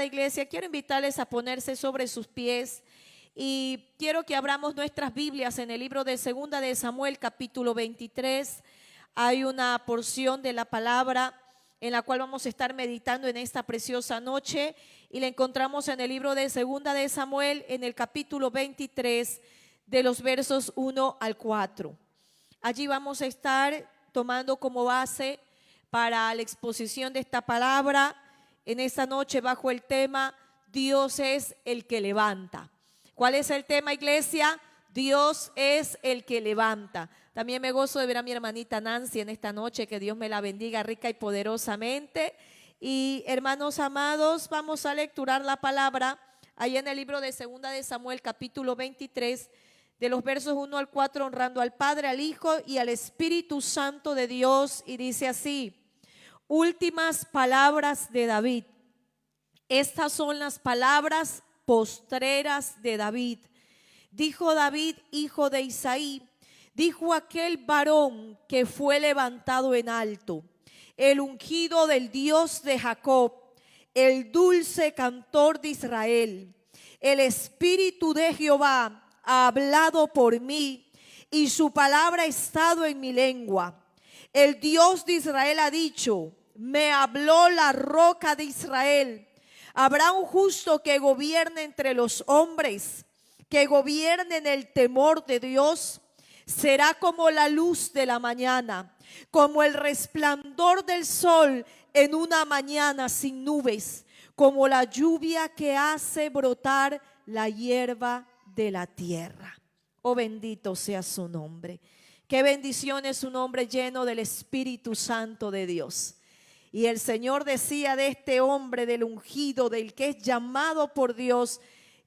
Iglesia, quiero invitarles a ponerse sobre sus pies y quiero que abramos nuestras Biblias en el libro de Segunda de Samuel, capítulo 23. Hay una porción de la palabra en la cual vamos a estar meditando en esta preciosa noche y la encontramos en el libro de Segunda de Samuel, en el capítulo 23, de los versos 1 al 4. Allí vamos a estar tomando como base para la exposición de esta palabra en esta noche bajo el tema Dios es el que levanta. ¿Cuál es el tema, iglesia? Dios es el que levanta. También me gozo de ver a mi hermanita Nancy en esta noche, que Dios me la bendiga rica y poderosamente. Y hermanos amados, vamos a lecturar la palabra ahí en el libro de Segunda de Samuel, capítulo 23, de los versos 1 al 4, honrando al Padre, al Hijo y al Espíritu Santo de Dios. Y dice así: últimas palabras de David. Estas son las palabras postreras de David. Dijo David, hijo de Isaí, dijo aquel varón que fue levantado en alto, el ungido del Dios de Jacob, el dulce cantor de Israel. El Espíritu de Jehová ha hablado por mí y su palabra ha estado en mi lengua. El Dios de Israel ha dicho: me habló la roca de Israel. Habrá un justo que gobierne entre los hombres, que gobierne en el temor de Dios. Será como la luz de la mañana, como el resplandor del sol en una mañana sin nubes, como la lluvia que hace brotar la hierba de la tierra. Oh, bendito sea su nombre. Qué bendición es un hombre lleno del Espíritu Santo de Dios. Y el Señor decía de este hombre, del ungido, del que es llamado por Dios,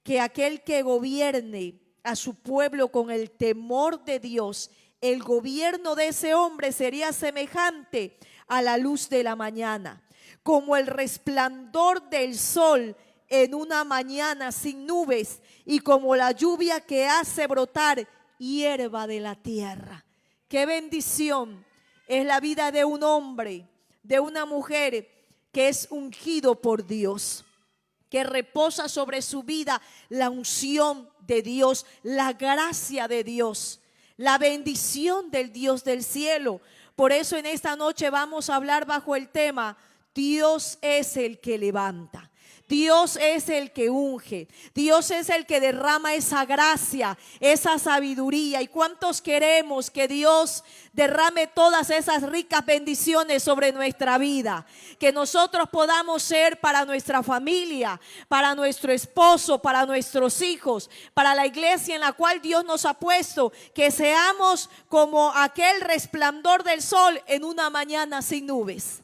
que aquel que gobierne a su pueblo con el temor de Dios, el gobierno de ese hombre sería semejante a la luz de la mañana, como el resplandor del sol en una mañana sin nubes, y como la lluvia que hace brotar hierba de la tierra. Qué bendición es la vida de un hombre, de una mujer que es ungido por Dios, que reposa sobre su vida la unción de Dios, la gracia de Dios, la bendición del Dios del cielo. Por eso en esta noche vamos a hablar bajo el tema Dios es el que levanta. Dios es el que unge, Dios es el que derrama esa gracia, esa sabiduría. ¿Y cuántos queremos que Dios derrame todas esas ricas bendiciones sobre nuestra vida? Que nosotros podamos ser para nuestra familia, para nuestro esposo, para nuestros hijos, para la iglesia en la cual Dios nos ha puesto, que seamos como aquel resplandor del sol en una mañana sin nubes.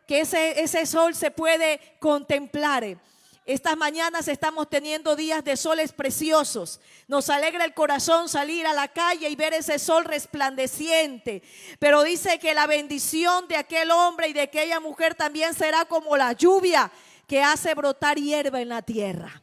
Que ese sol se puede contemplar. Estas mañanas estamos teniendo días de soles preciosos. Nos alegra el corazón salir a la calle y ver ese sol resplandeciente. Pero dice que la bendición de aquel hombre y de aquella mujer también será como la lluvia que hace brotar hierba en la tierra.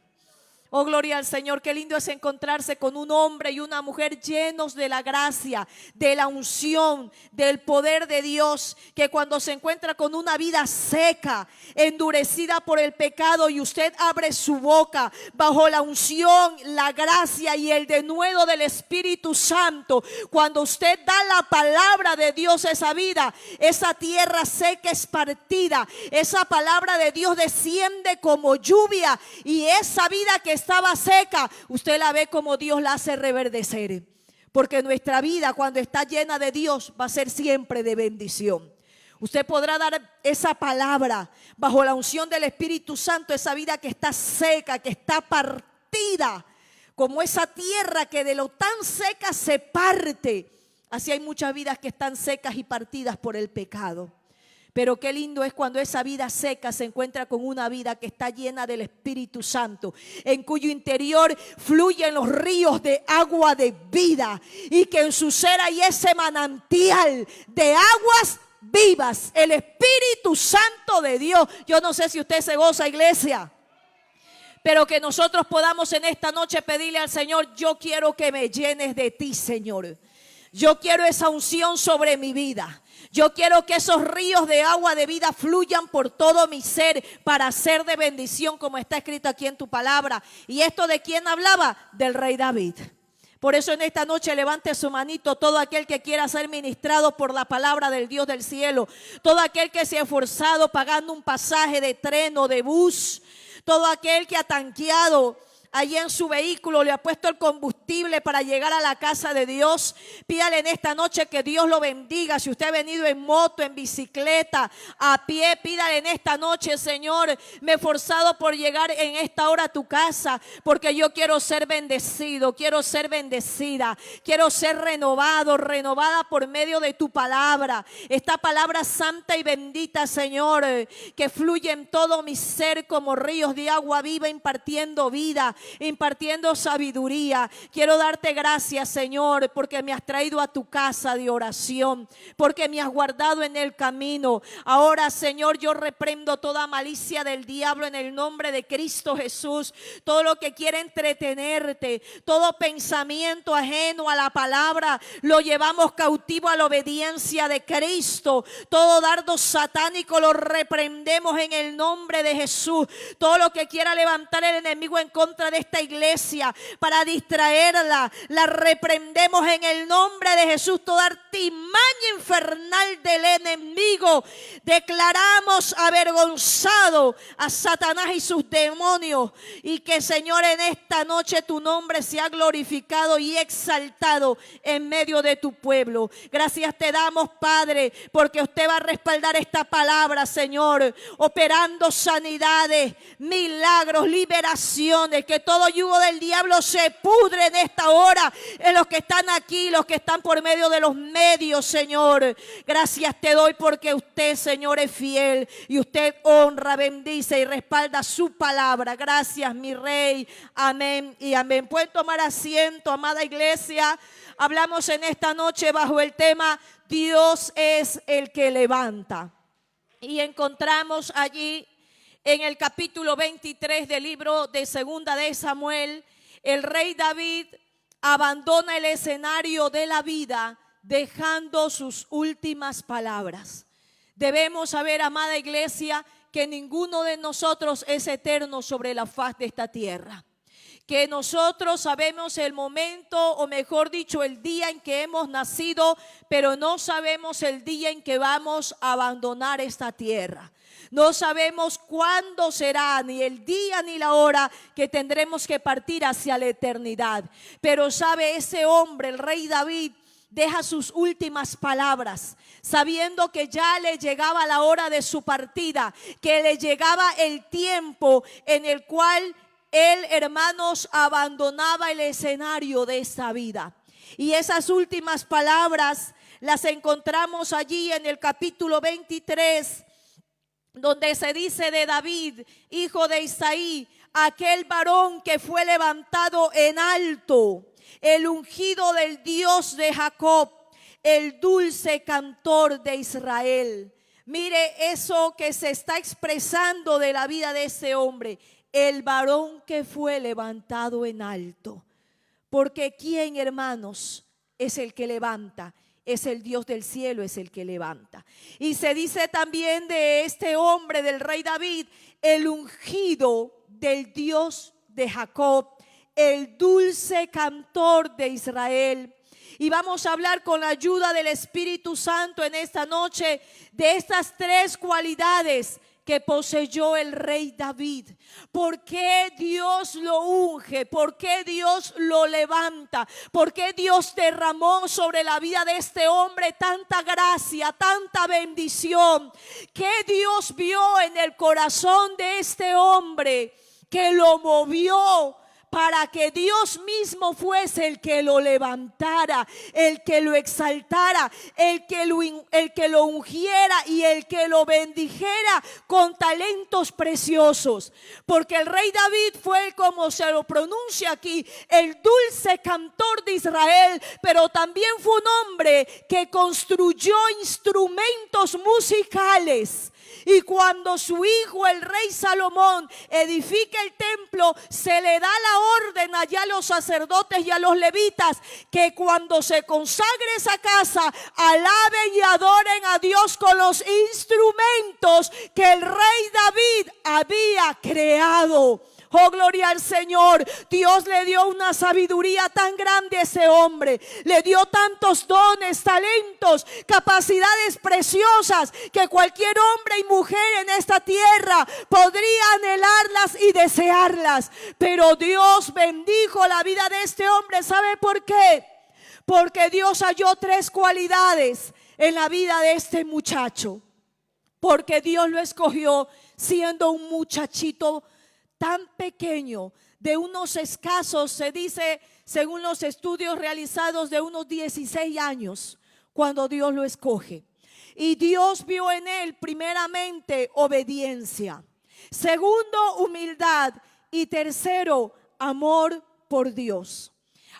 Oh, gloria al Señor. Qué lindo es encontrarse con un hombre y una mujer llenos de la gracia, de la unción, del poder de Dios, que cuando se encuentra con una vida seca, endurecida por el pecado, y usted abre su boca bajo la unción, la gracia y el denuedo del Espíritu Santo, cuando usted da la palabra de Dios a esa vida, esa tierra seca es partida, esa palabra de Dios desciende como lluvia, y esa vida que estaba seca, usted la ve como Dios la hace reverdecer. Porque nuestra vida, cuando está llena de Dios, va a ser siempre de bendición. Usted podrá dar esa palabra bajo la unción del Espíritu Santo, esa vida que está seca, que está partida, como esa tierra que de lo tan seca se parte. Así hay muchas vidas que están secas y partidas por el pecado. Pero qué lindo es cuando esa vida seca se encuentra con una vida que está llena del Espíritu Santo, en cuyo interior fluyen los ríos de agua de vida, y que en su ser hay ese manantial de aguas vivas, el Espíritu Santo de Dios. Yo no sé si usted se goza, iglesia, pero que nosotros podamos en esta noche pedirle al Señor: yo quiero que me llenes de ti, Señor. Yo quiero esa unción sobre mi vida. Yo quiero que esos ríos de agua de vida fluyan por todo mi ser para ser de bendición, como está escrito aquí en tu palabra. ¿Y esto de quién hablaba? Del rey David. Por eso en esta noche levante su manito todo aquel que quiera ser ministrado por la palabra del Dios del cielo. Todo aquel que se ha esforzado pagando un pasaje de tren o de bus. Todo aquel que ha tanqueado allí en su vehículo, le ha puesto el combustible para llegar a la casa de Dios. Pídale en esta noche que Dios lo bendiga. Si usted ha venido en moto, en bicicleta, a pie, pídale en esta noche: Señor, me he esforzado por llegar en esta hora a tu casa, porque yo quiero ser bendecido, quiero ser bendecida, quiero ser renovado, renovada por medio de tu palabra. Esta palabra santa y bendita, Señor, que fluye en todo mi ser como ríos de agua viva, impartiendo vida, impartiendo sabiduría. Quiero darte gracias, Señor, porque me has traído a tu casa de oración, porque me has guardado en el camino. Ahora, Señor, yo reprendo toda malicia del diablo en el nombre de Cristo Jesús. Todo lo que quiere entretenerte, todo pensamiento ajeno a la palabra, lo llevamos cautivo a la obediencia de Cristo. Todo dardo satánico lo reprendemos en el nombre de Jesús. Todo lo que quiera levantar el enemigo en contra de esta iglesia para distraerla, la reprendemos en el nombre de Jesús. Toda artimaña infernal del enemigo declaramos avergonzado a Satanás y sus demonios, y que, Señor, en esta noche tu nombre sea glorificado y exaltado en medio de tu pueblo. Gracias te damos, Padre, porque usted va a respaldar esta palabra, Señor, operando sanidades, milagros, liberaciones. Que todo yugo del diablo se pudre en esta hora, en los que están aquí, los que están por medio de los medios, Señor. Gracias te doy porque usted, Señor, es fiel, y usted honra, bendice y respalda su palabra. Gracias, mi Rey. Amén y amén. Pueden tomar asiento, amada iglesia. Hablamos en esta noche bajo el tema: Dios es el que levanta. Y encontramos allí en el capítulo 23 del libro de Segunda de Samuel, el rey David abandona el escenario de la vida dejando sus últimas palabras. Debemos saber, amada iglesia, que ninguno de nosotros es eterno sobre la faz de esta tierra. Que nosotros sabemos el momento, o mejor dicho, el día en que hemos nacido, pero no sabemos el día en que vamos a abandonar esta tierra. No sabemos cuándo será, ni el día ni la hora que tendremos que partir hacia la eternidad. Pero sabe, ese hombre, el rey David, deja sus últimas palabras, sabiendo que ya le llegaba la hora de su partida, que le llegaba el tiempo en el cual él, hermanos, abandonaba el escenario de esta vida. Y esas últimas palabras las encontramos allí en el capítulo 23, donde se dice de David, hijo de Isaí, aquel varón que fue levantado en alto, el ungido del Dios de Jacob, el dulce cantor de Israel. Mire eso que se está expresando de la vida de ese hombre: el varón que fue levantado en alto. Porque ¿quién, hermanos, es el que levanta? Es el Dios del cielo, es el que levanta. Y se dice también de este hombre, del rey David, el ungido del Dios de Jacob, el dulce cantor de Israel. Y vamos a hablar con la ayuda del Espíritu Santo en esta noche de estas tres cualidades que poseyó el rey David. ¿Por qué Dios lo unge? ¿Por qué Dios lo levanta? ¿Por qué Dios derramó sobre la vida de este hombre tanta gracia, tanta bendición? ¿Qué Dios vio en el corazón de este hombre que lo movió para que Dios mismo fuese el que lo levantara, el que lo exaltara, el que lo ungiera y el que lo bendijera con talentos preciosos? Porque el rey David fue, como se lo pronuncia aquí, el dulce cantor de Israel, pero también fue un hombre que construyó instrumentos musicales. Y cuando su hijo, el rey Salomón, edifica el templo, se le da la orden allá a los sacerdotes y a los levitas que cuando se consagre esa casa, alaben y adoren a Dios con los instrumentos que el rey David había creado. Oh, gloria al Señor. Dios le dio una sabiduría tan grande a ese hombre. Le dio tantos dones, talentos, capacidades preciosas que cualquier hombre y mujer en esta tierra podría anhelarlas y desearlas. Pero Dios bendijo la vida de este hombre. ¿Sabe por qué? Porque Dios halló tres cualidades en la vida de este muchacho. Porque Dios lo escogió siendo un muchachito tan pequeño, de unos escasos, se dice, según los estudios realizados, de unos 16 años, cuando Dios lo escoge. Y Dios vio en él primeramente obediencia, segundo humildad y tercero amor por Dios.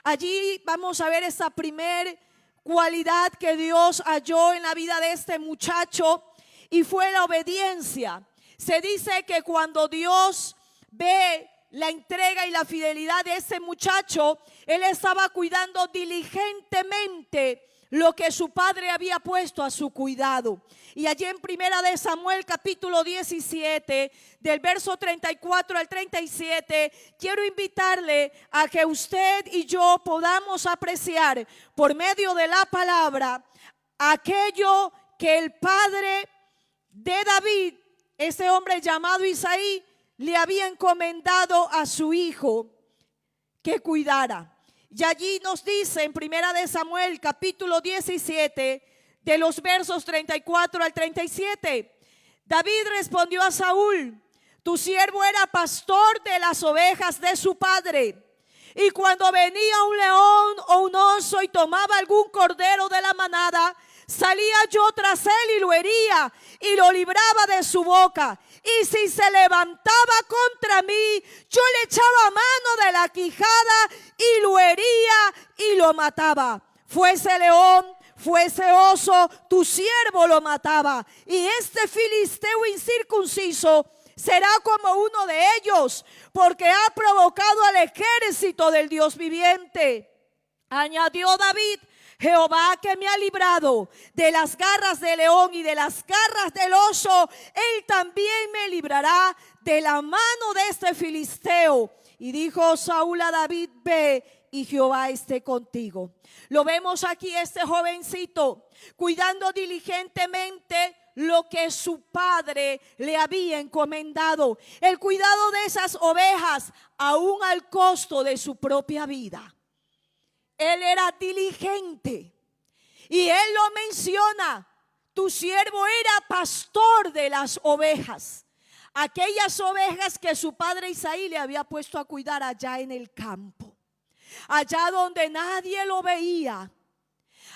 Allí vamos a ver esa primer cualidad que Dios halló en la vida de este muchacho y fue la obediencia. Se dice que cuando Dios ve la entrega y la fidelidad de ese muchacho, él estaba cuidando diligentemente lo que su padre había puesto a su cuidado. Y allí en Primera de Samuel capítulo 17, del verso 34 al 37, quiero invitarle a que usted y yo podamos apreciar por medio de la palabra aquello que el padre de David, ese hombre llamado Isaí, le había encomendado a su hijo que cuidara. Y allí nos dice en Primera de Samuel capítulo 17 de los versos 34 al 37. David respondió a Saúl: tu siervo era pastor de las ovejas de su padre. Y cuando venía un león o un oso y tomaba algún cordero de la manada, salía yo tras él y lo hería y lo libraba de su boca. Y si se levantaba contra mí, yo le echaba mano de la quijada y lo hería y lo mataba. Fuese león, fuese oso, tu siervo lo mataba. Y este filisteo incircunciso será como uno de ellos, porque ha provocado al ejército del Dios viviente. Añadió David: Jehová que me ha librado de las garras del león y de las garras del oso, él también me librará de la mano de este filisteo. Y dijo Saúl a David: ve y Jehová esté contigo. Lo vemos aquí, este jovencito cuidando diligentemente lo que su padre le había encomendado, el cuidado de esas ovejas, aún al costo de su propia vida. Él era diligente y él lo menciona: tu siervo era pastor de las ovejas, aquellas ovejas que su padre Isaí le había puesto a cuidar allá en el campo, allá donde nadie lo veía,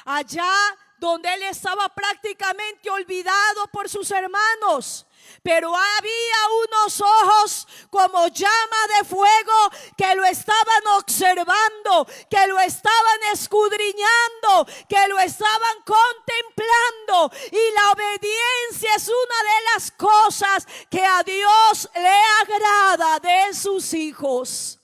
allá donde él estaba prácticamente olvidado por sus hermanos. Pero había unos ojos como llama de fuego que lo estaban observando, que lo estaban escudriñando, que lo estaban contemplando. Y la obediencia es una de las cosas que a Dios le agrada de sus hijos.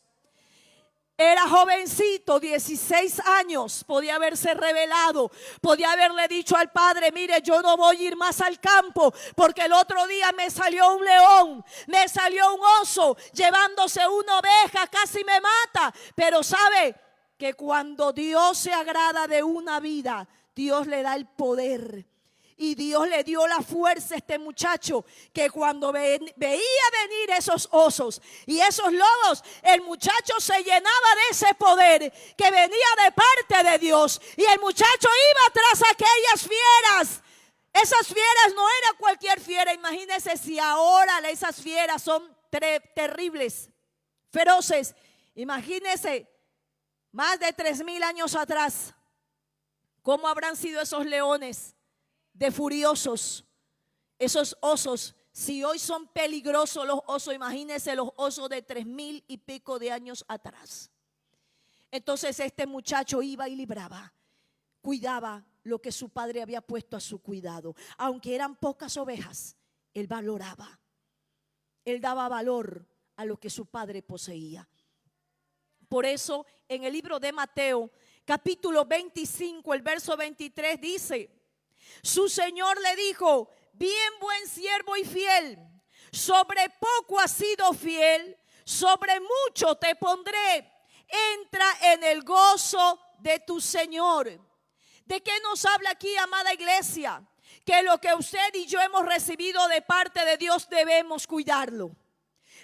Era jovencito, 16 años, podía haberse rebelado, podía haberle dicho al padre: mire, yo no voy a ir más al campo porque el otro día me salió un león, me salió un oso llevándose una oveja, casi me mata. Pero sabe que cuando Dios se agrada de una vida, Dios le da el poder. Y Dios le dio la fuerza a este muchacho, que cuando veía venir esos osos y esos lobos, el muchacho se llenaba de ese poder que venía de parte de Dios. Y el muchacho iba tras aquellas fieras. Esas fieras no era cualquier fiera. Imagínense si ahora esas fieras son terribles, feroces. Imagínense más de 3000 años atrás, ¿cómo habrán sido esos leones de furiosos, esos osos? Si hoy son peligrosos los osos, imagínense los osos de 3000 y pico de años atrás. Entonces este muchacho iba y libraba, cuidaba lo que su padre había puesto a su cuidado. Aunque eran pocas ovejas, él valoraba, él daba valor a lo que su padre poseía. Por eso en el libro de Mateo, capítulo 25, el verso 23 dice: su Señor le dijo, bien buen siervo y fiel, sobre poco has sido fiel, sobre mucho te pondré, entra en el gozo de tu Señor. ¿De qué nos habla aquí, amada iglesia? Que lo que usted y yo hemos recibido de parte de Dios debemos cuidarlo.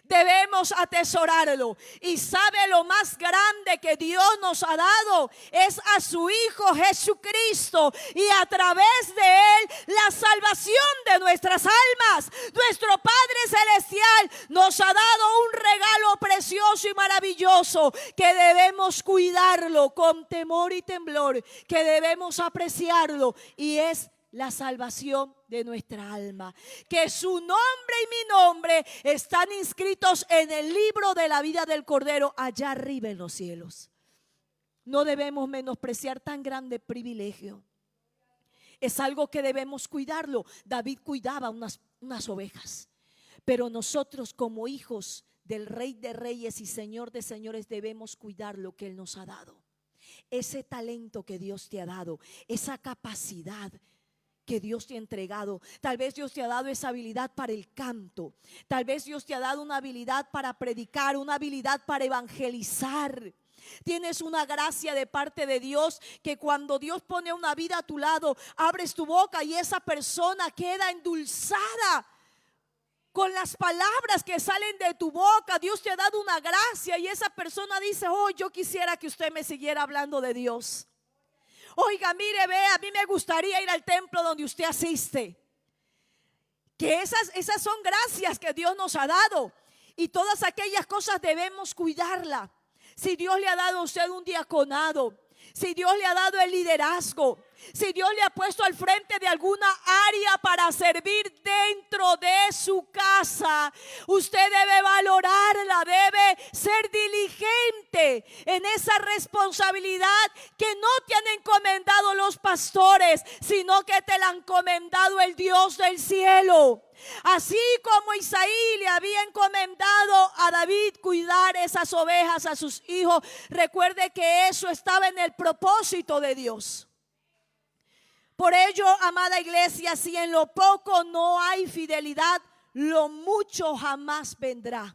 Debemos atesorarlo. Y sabe, lo más grande que Dios nos ha dado es a su Hijo Jesucristo, y a través de Él la salvación de nuestras almas. Nuestro Padre Celestial nos ha dado un regalo precioso y maravilloso, que debemos cuidarlo con temor y temblor, que debemos apreciarlo, y es la salvación de nuestra alma. Que su nombre y mi nombre están inscritos en el libro de la vida del Cordero allá arriba en los cielos. No debemos menospreciar tan grande privilegio. Es algo que debemos cuidarlo. David cuidaba unas ovejas, pero nosotros, como hijos del Rey de Reyes y Señor de Señores, debemos cuidar lo que Él nos ha dado. Ese talento que Dios te ha dado, esa capacidad que Dios te ha entregado. Tal vez Dios te ha dado esa habilidad para el canto. Tal vez Dios te ha dado una habilidad para predicar, una habilidad para evangelizar. Tienes una gracia de parte de Dios, que cuando Dios pone una vida a tu lado, abres tu boca y esa persona queda endulzada con las palabras que salen de tu boca. Dios te ha dado una gracia y esa persona dice: oh, yo quisiera que usted me siguiera hablando de Dios. Oiga, mire, ve, a mí me gustaría ir al templo donde usted asiste. Que esas son gracias que Dios nos ha dado, y todas aquellas cosas debemos cuidarla. Si Dios le ha dado a usted un diaconado, si Dios le ha dado el liderazgo, si Dios le ha puesto al frente de alguna área para servir dentro de su casa, usted debe valorarla, debe ser diligente en esa responsabilidad que no te han encomendado los pastores, sino que te la ha encomendado el Dios del cielo. Así como Isaí le había encomendado a David cuidar esas ovejas a sus hijos, recuerde que eso estaba en el propósito de Dios. Por ello, amada iglesia, si en lo poco no hay fidelidad, lo mucho jamás vendrá.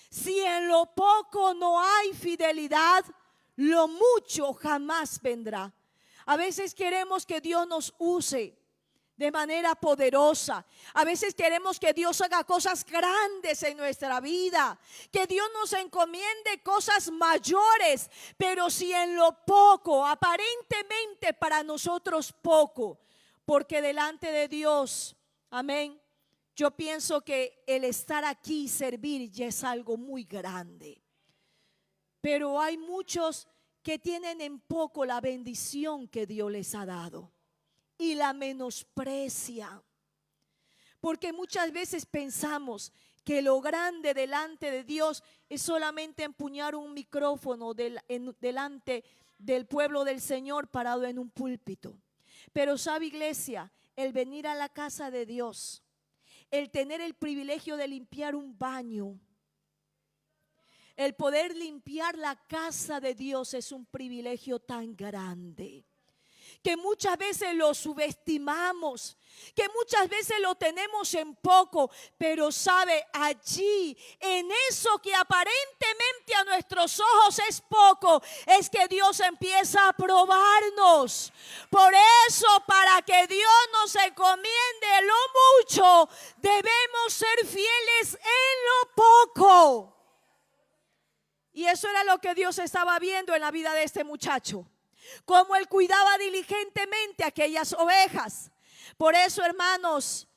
Si en lo poco no hay fidelidad, lo mucho jamás vendrá. A veces queremos que Dios nos use de manera poderosa. A veces queremos que Dios haga cosas grandes en nuestra vida, que Dios nos encomiende cosas mayores. Pero si en lo poco, aparentemente para nosotros poco, porque delante de Dios, amén, yo pienso que el estar aquí y servir ya es algo muy grande. Pero hay muchos que tienen en poco la bendición que Dios les ha dado y la menosprecia, porque muchas veces pensamos que lo grande delante de Dios es solamente empuñar un micrófono delante del pueblo del Señor parado en un púlpito. Pero sabe, iglesia, el venir a la casa de Dios, el tener el privilegio de limpiar un baño, el poder limpiar la casa de Dios, es un privilegio tan grande que muchas veces lo subestimamos, que muchas veces lo tenemos en poco. Pero sabe, allí, en eso que aparentemente a nuestros ojos es poco, es que Dios empieza a probarnos. Por eso, para que Dios nos encomiende lo mucho, debemos ser fieles en lo poco. Y eso era lo que Dios estaba viendo en la vida de este muchacho, como él cuidaba diligentemente aquellas ovejas. Por eso, hermanos,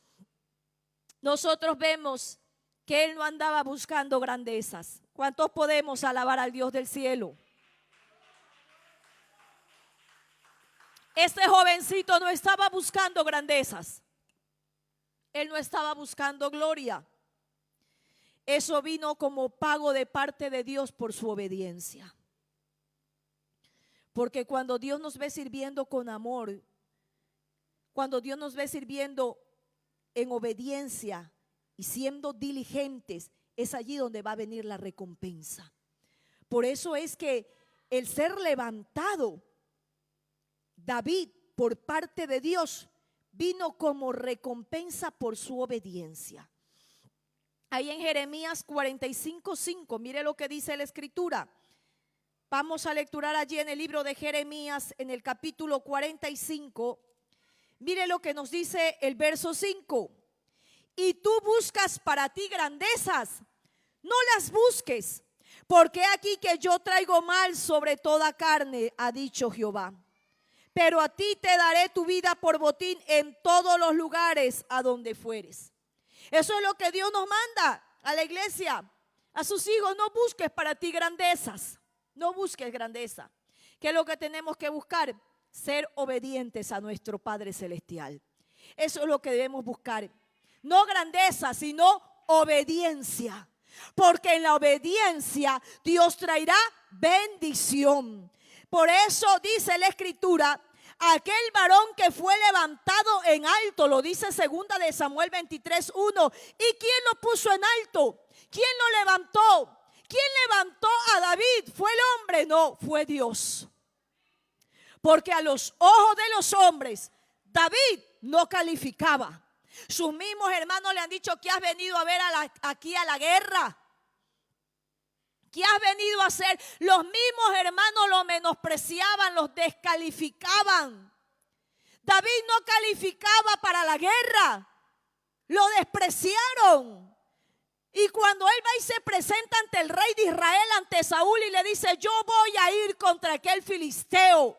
nosotros vemos que él no andaba buscando grandezas. ¿Cuántos podemos alabar al Dios del cielo? Este jovencito no estaba buscando grandezas, él no estaba buscando gloria. Eso vino como pago de parte de Dios por su obediencia. Porque cuando Dios nos ve sirviendo con amor, cuando Dios nos ve sirviendo en obediencia y siendo diligentes, es allí donde va a venir la recompensa. Por eso es que el ser levantado, David, por parte de Dios, vino como recompensa por su obediencia. Ahí en Jeremías 45:5, mire lo que dice la escritura. Vamos a lecturar allí en el libro de Jeremías, en el capítulo 45. Mire lo que nos dice el verso 5. Y tú buscas para ti grandezas, no las busques, porque aquí que yo traigo mal sobre toda carne, ha dicho Jehová. Pero a ti te daré tu vida por botín en todos los lugares a donde fueres. Eso es lo que Dios nos manda a la iglesia, a sus hijos. No busques para ti grandezas, no busques grandeza. ¿Qué es lo que tenemos que buscar? Ser obedientes a nuestro Padre Celestial. Eso es lo que debemos buscar. No grandeza, sino obediencia. Porque en la obediencia Dios traerá bendición. Por eso dice la escritura, aquel varón que fue levantado en alto, lo dice 2 de Samuel 23:1. ¿Y quién lo puso en alto? ¿Quién lo levantó? ¿Quién levantó a David? ¿Fue el hombre? No, fue Dios. Porque a los ojos de los hombres, David no calificaba. Sus mismos hermanos le han dicho: ¿qué has venido a ver aquí a la guerra? ¿Qué has venido a hacer? Los mismos hermanos lo menospreciaban, los descalificaban. David no calificaba para la guerra, lo despreciaron. Y cuando él va y se presenta ante el rey de Israel, ante Saúl, y le dice: yo voy a ir contra aquel filisteo,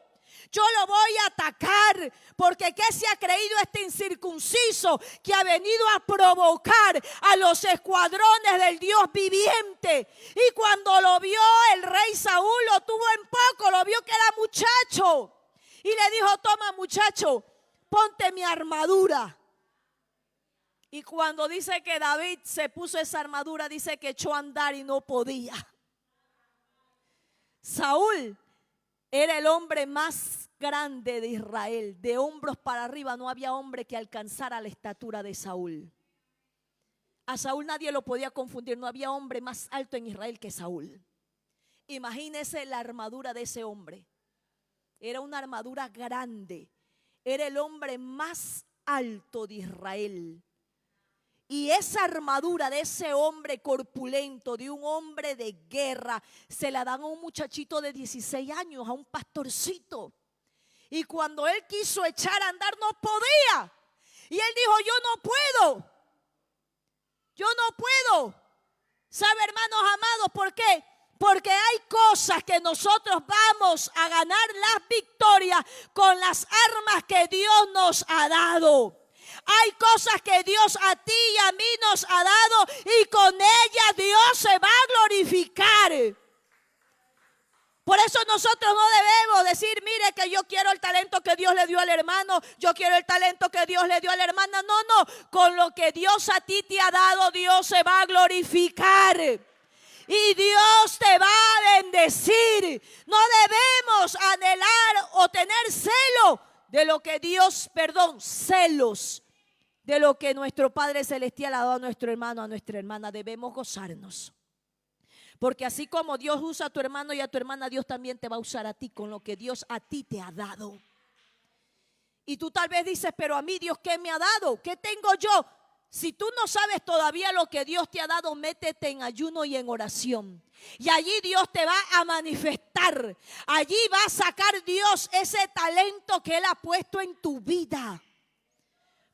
yo lo voy a atacar, porque ¿qué se ha creído este incircunciso que ha venido a provocar a los escuadrones del Dios viviente? Y cuando lo vio el rey Saúl, lo tuvo en poco, lo vio que era muchacho. Y le dijo: toma, muchacho, ponte mi armadura. Y cuando dice que David se puso esa armadura, dice que echó a andar y no podía. Saúl era el hombre más grande de Israel. De hombros para arriba no había hombre que alcanzara la estatura de Saúl. A Saúl nadie lo podía confundir. No había hombre más alto en Israel que Saúl. Imagínese la armadura de ese hombre. Era una armadura grande. Era el hombre más alto de Israel. Y esa armadura de ese hombre corpulento, de un hombre de guerra, se la dan a un muchachito de 16 años, a un pastorcito. Y cuando él quiso echar a andar, no podía. Y él dijo: yo no puedo. Yo no puedo. ¿Sabe, hermanos amados, por qué? Porque hay cosas que nosotros vamos a ganar las victorias con las armas que Dios nos ha dado. Hay cosas que Dios a ti y a mí nos ha dado, y con ellas Dios se va a glorificar. Por eso nosotros no debemos decir: mire que yo quiero el talento que Dios le dio al hermano, yo quiero el talento que Dios le dio a la hermana. No, no, con lo que Dios a ti te ha dado, Dios se va a glorificar. Y Dios te va a bendecir. No debemos anhelar o tener celo de lo que Dios, celos de lo que nuestro Padre Celestial ha dado a nuestro hermano, a nuestra hermana. Debemos gozarnos. Porque así como Dios usa a tu hermano y a tu hermana, Dios también te va a usar a ti con lo que Dios a ti te ha dado. Y tú tal vez dices: pero a mí Dios, ¿qué me ha dado? ¿Qué tengo yo? Si tú no sabes todavía lo que Dios te ha dado, métete en ayuno y en oración. Y allí Dios te va a manifestar. Allí va a sacar Dios ese talento que Él ha puesto en tu vida.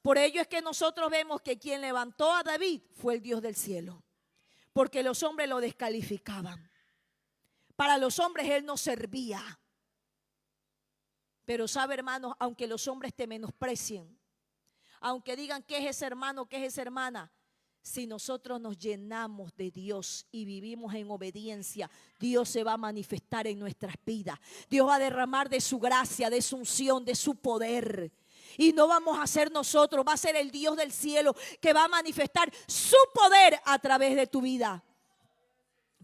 Por ello es que nosotros vemos que quien levantó a David fue el Dios del cielo. Porque los hombres lo descalificaban. Para los hombres Él no servía. Pero sabe, hermanos, aunque los hombres te menosprecien, aunque digan: ¿qué es ese hermano? ¿Qué es esa hermana? Si nosotros nos llenamos de Dios y vivimos en obediencia, Dios se va a manifestar en nuestras vidas. Dios va a derramar de su gracia, de su unción, de su poder. Y no vamos a ser nosotros, va a ser el Dios del cielo que va a manifestar su poder a través de tu vida.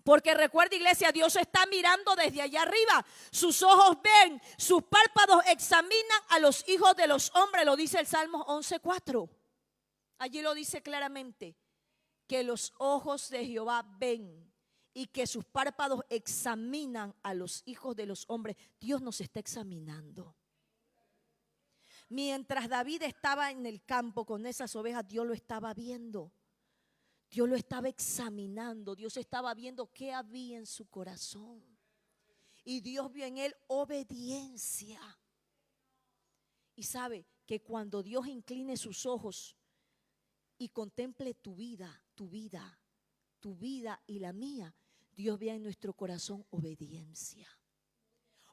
Porque recuerda, iglesia, Dios está mirando desde allá arriba. Sus ojos ven, sus párpados examinan a los hijos de los hombres. Lo dice el Salmo 11:4. Allí lo dice claramente, que los ojos de Jehová ven y que sus párpados examinan a los hijos de los hombres. Dios nos está examinando. Mientras David estaba en el campo con esas ovejas, Dios lo estaba viendo. Dios lo estaba examinando. Dios estaba viendo qué había en su corazón. Y Dios vio en él obediencia. Y sabe que cuando Dios incline sus ojos y contemple tu vida y la mía, Dios ve en nuestro corazón obediencia.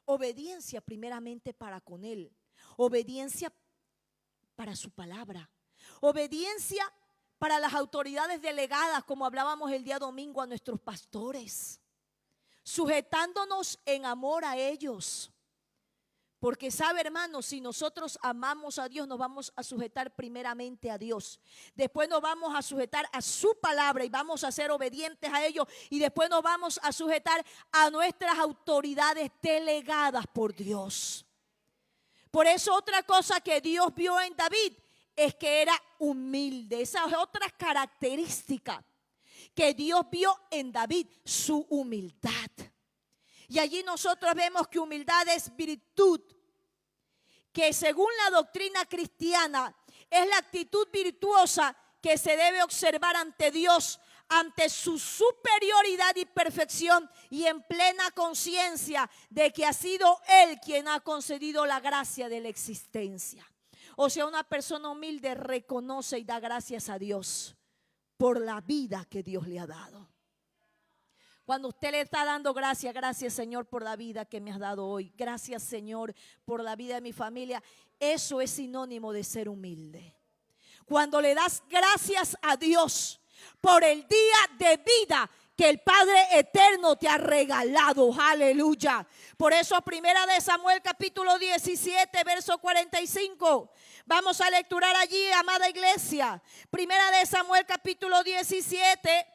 Obediencia primeramente para con Él. Obediencia para su palabra. Obediencia para las autoridades delegadas, como hablábamos el día domingo, a nuestros pastores. Sujetándonos en amor a ellos. Porque sabe, hermanos, si nosotros amamos a Dios, nos vamos a sujetar primeramente a Dios. Después nos vamos a sujetar a su palabra y vamos a ser obedientes a ellos. Y después nos vamos a sujetar a nuestras autoridades delegadas por Dios. Por eso otra cosa que Dios vio en David es que era humilde. Esa es otra característica que Dios vio en David, su humildad. Y allí nosotros vemos que humildad es virtud, que según la doctrina cristiana es la actitud virtuosa que se debe observar ante Dios, ante su superioridad y perfección, y en plena conciencia de que ha sido Él quien ha concedido la gracia de la existencia. O sea, una persona humilde reconoce y da gracias a Dios por la vida que Dios le ha dado. Cuando usted le está dando gracias, gracias Señor por la vida que me has dado hoy. Gracias Señor por la vida de mi familia. Eso es sinónimo de ser humilde. Cuando le das gracias a Dios por el día de vida que el Padre eterno te ha regalado. Aleluya. Por eso primera de Samuel capítulo 17 verso 45. Vamos a lecturar allí, amada iglesia. Primera de Samuel capítulo 17.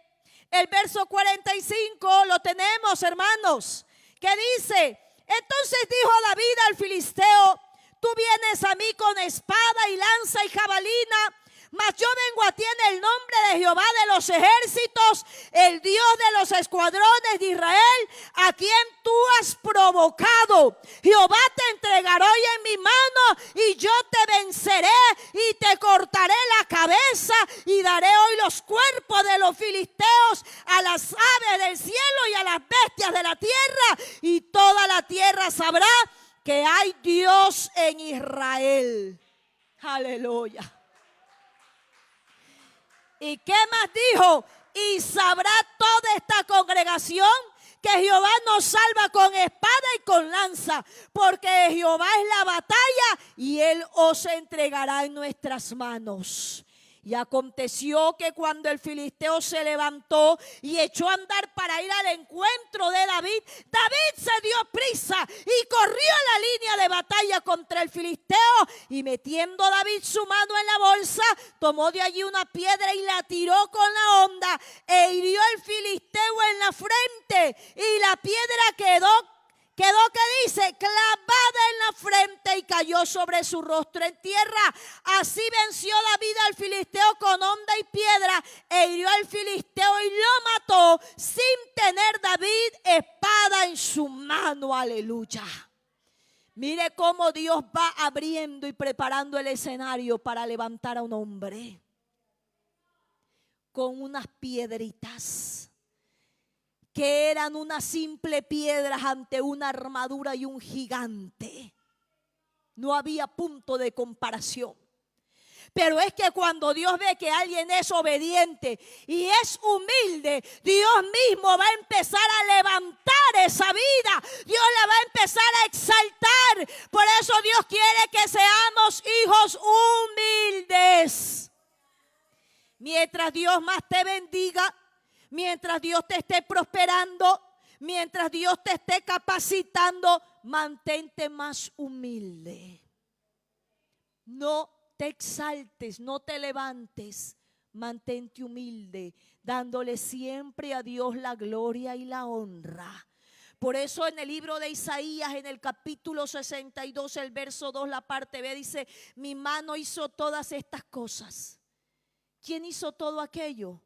El verso 45 lo tenemos, hermanos, que dice: entonces dijo David al filisteo: tú vienes a mí con espada y lanza y jabalina, mas yo vengo a ti en el nombre de Jehová de los ejércitos, el Dios de los escuadrones de Israel, a quien tú has provocado. Jehová te entregará hoy en mi mano y yo te venceré y te cortaré la cabeza y daré hoy los cuerpos de los filisteos a las aves del cielo y a las bestias de la tierra, y toda la tierra sabrá que hay Dios en Israel. Aleluya. ¿Y qué más dijo? Y sabrá toda esta congregación que Jehová nos salva con espada y con lanza, porque Jehová es la batalla y Él os entregará en nuestras manos. Y aconteció que cuando el filisteo se levantó y echó a andar para ir al encuentro de David, David se dio prisa y corrió a la línea de batalla contra el filisteo, y metiendo David su mano en la bolsa, tomó de allí una piedra y la tiró con la honda e hirió al filisteo en la frente, y la piedra quedó que dice, clavada en la frente, y cayó sobre su rostro en tierra. Así venció David al filisteo con honda y piedra, e hirió al filisteo y lo mató, sin tener David espada en su mano. Aleluya. Mire cómo Dios va abriendo y preparando el escenario para levantar a un hombre con unas piedritas que eran una simple piedra ante una armadura y un gigante. No había punto de comparación. Pero es que cuando Dios ve que alguien es obediente y es humilde, Dios mismo va a empezar a levantar esa vida. Dios la va a empezar a exaltar. Por eso Dios quiere que seamos hijos humildes. Mientras Dios más te bendiga, mientras Dios te esté prosperando, mientras Dios te esté capacitando, mantente más humilde. No te exaltes, no te levantes, mantente humilde, dándole siempre a Dios la gloria y la honra. Por eso en el libro de Isaías, en el capítulo 62, el verso 2, la parte B, dice: mi mano hizo todas estas cosas. ¿Quién hizo todo aquello?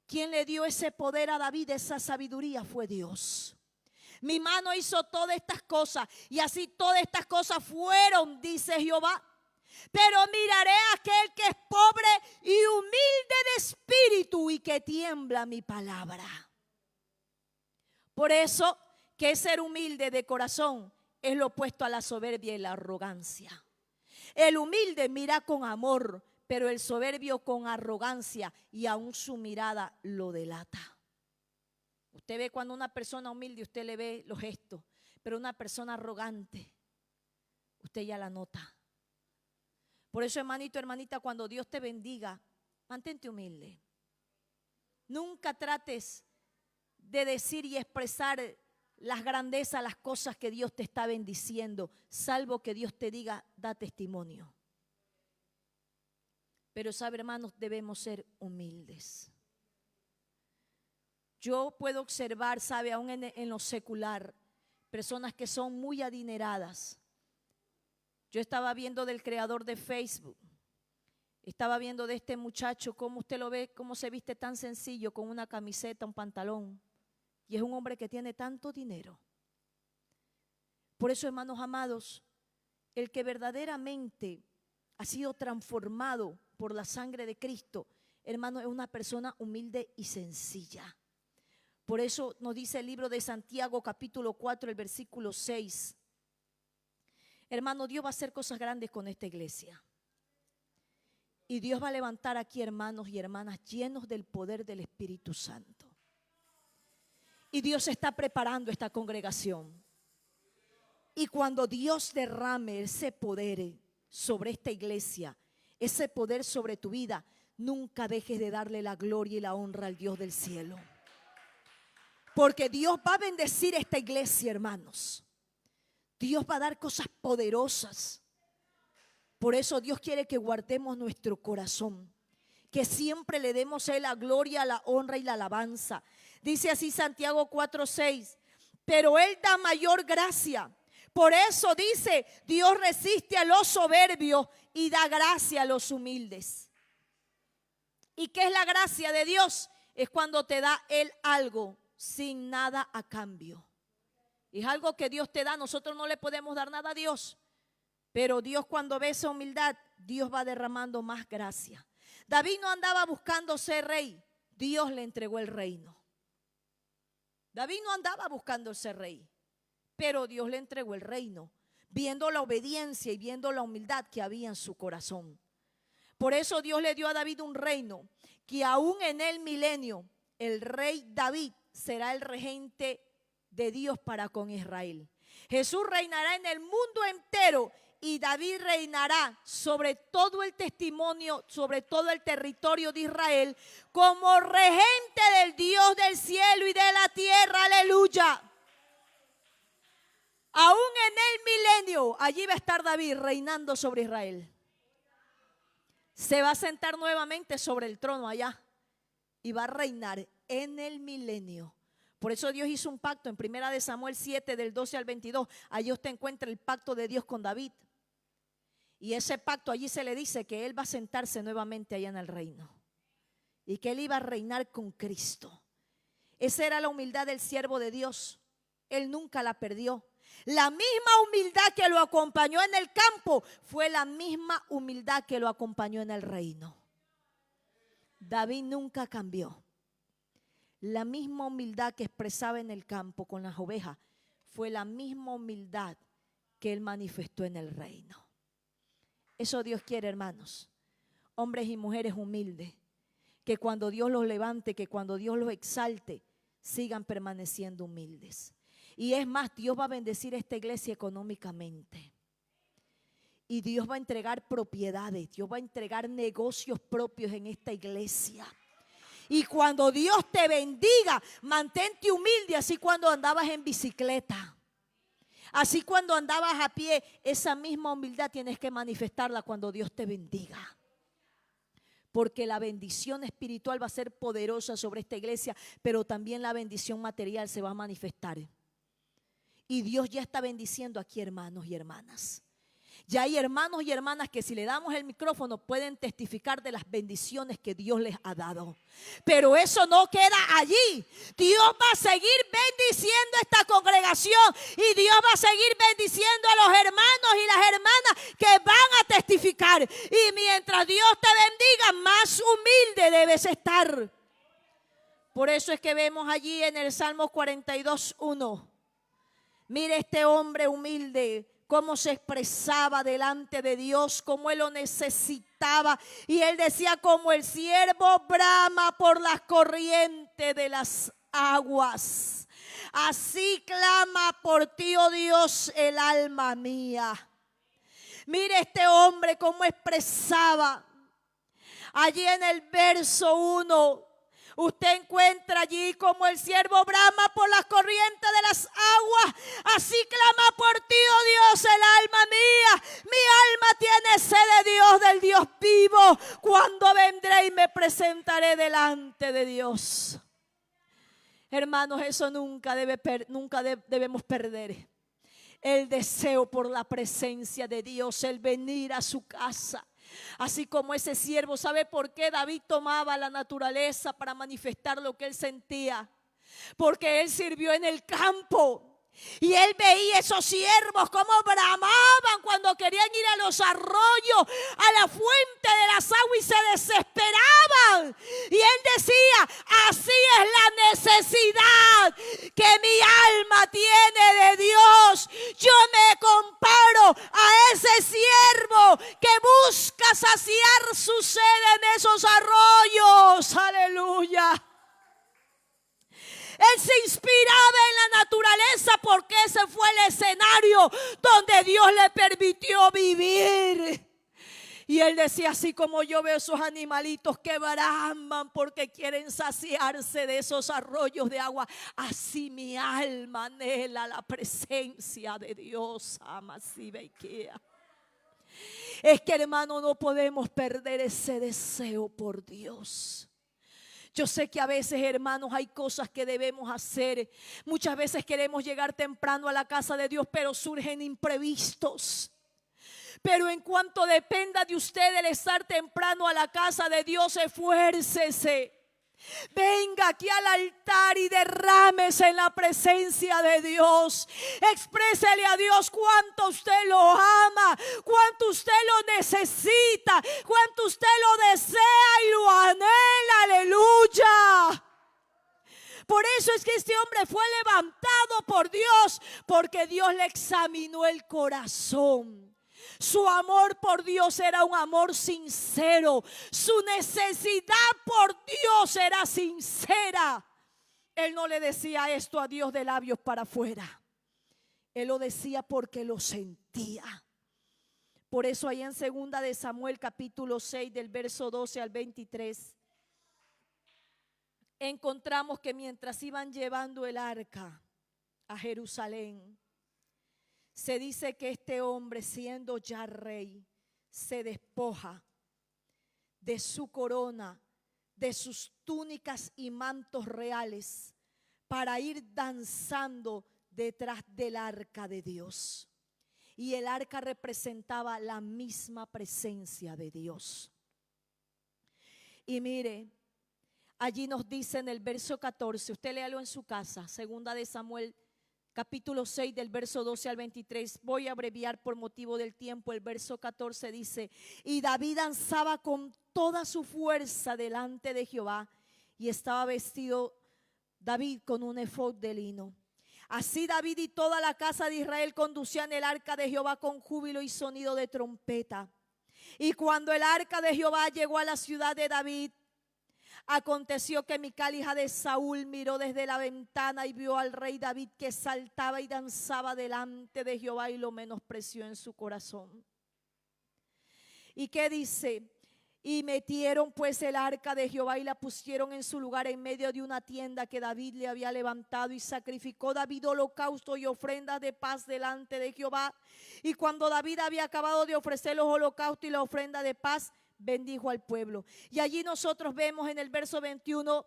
quien le dio ese poder a David, esa sabiduría, fue Dios. Mi mano hizo todas estas cosas y así todas estas cosas fueron, dice Jehová. Pero miraré a aquel que es pobre y humilde de espíritu y que tiembla mi palabra. Por eso que ser humilde de corazón es lo opuesto a la soberbia y la arrogancia. El humilde mira con amor, pero el soberbio con arrogancia, y aún su mirada lo delata. Usted ve cuando una persona humilde, usted le ve los gestos, pero una persona arrogante, usted ya la nota. Por eso, hermanito, hermanita, cuando Dios te bendiga, mantente humilde. Nunca trates de decir y expresar las grandezas, las cosas que Dios te está bendiciendo, salvo que Dios te diga, da testimonio. Pero sabe, hermanos, debemos ser humildes. Yo puedo observar, sabe, aún en lo secular, personas que son muy adineradas. Yo estaba viendo del creador de Facebook, estaba viendo de este muchacho, cómo usted lo ve, cómo se viste tan sencillo, con una camiseta, un pantalón. Y es un hombre que tiene tanto dinero. Por eso, hermanos amados, el que verdaderamente ha sido transformado por la sangre de Cristo, hermano, es una persona humilde y sencilla. Por eso nos dice el libro de Santiago, capítulo 4, el versículo 6. Hermano, Dios va a hacer cosas grandes con esta iglesia. Y Dios va a levantar aquí hermanos y hermanas llenos del poder del Espíritu Santo. Y Dios está preparando esta congregación. Y cuando Dios derrame ese poder sobre esta iglesia, ese poder sobre tu vida, nunca dejes de darle la gloria y la honra al Dios del cielo. Porque Dios va a bendecir esta iglesia, hermanos. Dios va a dar cosas poderosas. Por eso Dios quiere que guardemos nuestro corazón, que siempre le demos a Él la gloria, la honra y la alabanza. Dice así Santiago 4:6, pero Él da mayor gracia. Por eso dice, Dios resiste a los soberbios y da gracia a los humildes. ¿Y qué es la gracia de Dios? Es cuando te da Él algo sin nada a cambio. Es algo que Dios te da, nosotros no le podemos dar nada a Dios. Pero Dios, cuando ve esa humildad, Dios va derramando más gracia. David no andaba buscando ser rey, Dios le entregó el reino. David no andaba buscando ser rey, pero Dios le entregó el reino, viendo la obediencia y viendo la humildad que había en su corazón. Por eso Dios le dio a David un reino que aún en el milenio el rey David será el regente de Dios para con Israel. Jesús reinará en el mundo entero y David reinará sobre todo el testimonio, sobre todo el territorio de Israel, como regente del Dios del cielo y de la tierra. Aleluya. Aún en el milenio, allí va a estar David reinando sobre Israel. Se va a sentar nuevamente sobre el trono allá y va a reinar en el milenio. Por eso Dios hizo un pacto en 1 de Samuel 7, del 12 al 22. Allí usted encuentra el pacto de Dios con David. Y ese pacto, allí se le dice que él va a sentarse nuevamente allá en el reino. Y que él iba a reinar con Cristo. Esa era la humildad del siervo de Dios. Él nunca la perdió. La misma humildad que lo acompañó en el campo fue la misma humildad que lo acompañó en el reino. David nunca cambió. La misma humildad que expresaba en el campo con las ovejas fue la misma humildad que él manifestó en el reino. Eso Dios quiere, hermanos. Hombres y mujeres humildes, que cuando Dios los levante, que cuando Dios los exalte, sigan permaneciendo humildes. Y es más, Dios va a bendecir esta iglesia económicamente. Y Dios va a entregar propiedades, Dios va a entregar negocios propios en esta iglesia. Y cuando Dios te bendiga, mantente humilde, así cuando andabas en bicicleta, así cuando andabas a pie. Esa misma humildad tienes que manifestarla cuando Dios te bendiga. Porque la bendición espiritual va a ser poderosa sobre esta iglesia, pero también la bendición material se va a manifestar. Y Dios ya está bendiciendo aquí, hermanos y hermanas. Ya hay hermanos y hermanas que si le damos el micrófono pueden testificar de las bendiciones que Dios les ha dado. Pero eso no queda allí. Dios va a seguir bendiciendo esta congregación y Dios va a seguir bendiciendo a los hermanos y las hermanas que van a testificar. Y mientras Dios te bendiga, más humilde debes estar. Por eso es que vemos allí en el Salmo 42:1. Mire este hombre humilde, cómo se expresaba delante de Dios, cómo él lo necesitaba. Y él decía, como el siervo brama por las corrientes de las aguas, así clama por ti, oh Dios, el alma mía. Mire este hombre cómo expresaba. Allí en el verso 1. Usted encuentra allí como el siervo brama por las corrientes de las aguas. Así clama por ti, oh Dios, el alma mía. Mi alma tiene sed de Dios, del Dios vivo. Cuando vendré y me presentaré delante de Dios. Hermanos, eso nunca debemos perder. El deseo por la presencia de Dios, el venir a su casa. Así como ese siervo, ¿sabe por qué David tomaba la naturaleza para manifestar lo que él sentía? Porque él sirvió en el campo. Y él veía esos siervos como bramaban cuando querían ir a los arroyos, a la fuente de las aguas, y se desesperaban. Y él decía, así es la necesidad que mi alma tiene de Dios. Yo me comparo a ese siervo que busca saciar su sed en esos arroyos. Aleluya. Él se inspiraba en la naturaleza porque ese fue el escenario donde Dios le permitió vivir. Y él decía, así como yo veo esos animalitos que braman porque quieren saciarse de esos arroyos de agua, así mi alma anhela la presencia de Dios. Es que, hermano, no podemos perder ese deseo por Dios. Yo sé que a veces, hermanos, hay cosas que debemos hacer. Muchas veces queremos llegar temprano a la casa de Dios, pero surgen imprevistos. Pero en cuanto dependa de usted el estar temprano a la casa de Dios, esfuércese. Venga aquí al altar y derrámese en la presencia de Dios. Exprésele a Dios cuánto usted lo ama, cuánto usted lo necesita, cuánto usted lo desea y lo anhela. Aleluya. Por eso es que este hombre fue levantado por Dios, porque Dios le examinó el corazón. Su amor por Dios era un amor sincero. Su necesidad por Dios era sincera. Él no le decía esto a Dios de labios para afuera. Él lo decía porque lo sentía. Por eso ahí en 2 de Samuel capítulo 6 del verso 12 al 23 encontramos que mientras iban llevando el arca a Jerusalén, se dice que este hombre, siendo ya rey, se despoja de su corona, de sus túnicas y mantos reales, para ir danzando detrás del arca de Dios. Y el arca representaba la misma presencia de Dios. Y mire, allí nos dice en el verso 14, usted léalo en su casa, 2 de Samuel capítulo 6 del verso 12 al 23, voy a abreviar por motivo del tiempo. El verso 14 dice: y David danzaba con toda su fuerza delante de Jehová, y estaba vestido David con un efod de lino. Así David y toda la casa de Israel conducían el arca de Jehová con júbilo y sonido de trompeta. Y cuando el arca de Jehová llegó a la ciudad de David, aconteció que Mical, hija de Saúl, miró desde la ventana y vio al rey David que saltaba y danzaba delante de Jehová, y lo menospreció en su corazón. ¿Y qué dice? Y metieron pues el arca de Jehová y la pusieron en su lugar en medio de una tienda que David le había levantado, y sacrificó David holocausto y ofrendas de paz delante de Jehová. Y cuando David había acabado de ofrecer los holocaustos y la ofrenda de paz, bendijo al pueblo. Y allí nosotros vemos en el verso 21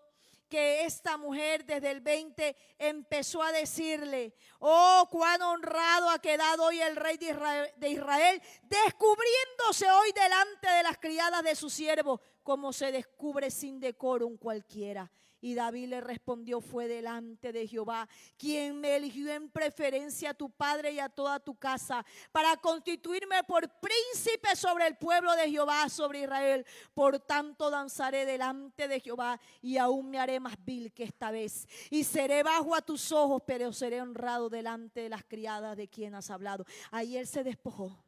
que esta mujer desde el 20 empezó a decirle: oh, cuán honrado ha quedado hoy el rey de Israel, descubriéndose hoy delante de las criadas de su siervo, como se descubre sin decoro un cualquiera. Y David le respondió: fue delante de Jehová quien me eligió en preferencia a tu padre y a toda tu casa, para constituirme por príncipe sobre el pueblo de Jehová, sobre Israel. Por tanto danzaré delante de Jehová, y aún me haré más vil que esta vez, y seré bajo a tus ojos, pero seré honrado delante de las criadas de quien has hablado. Ahí él se despojó.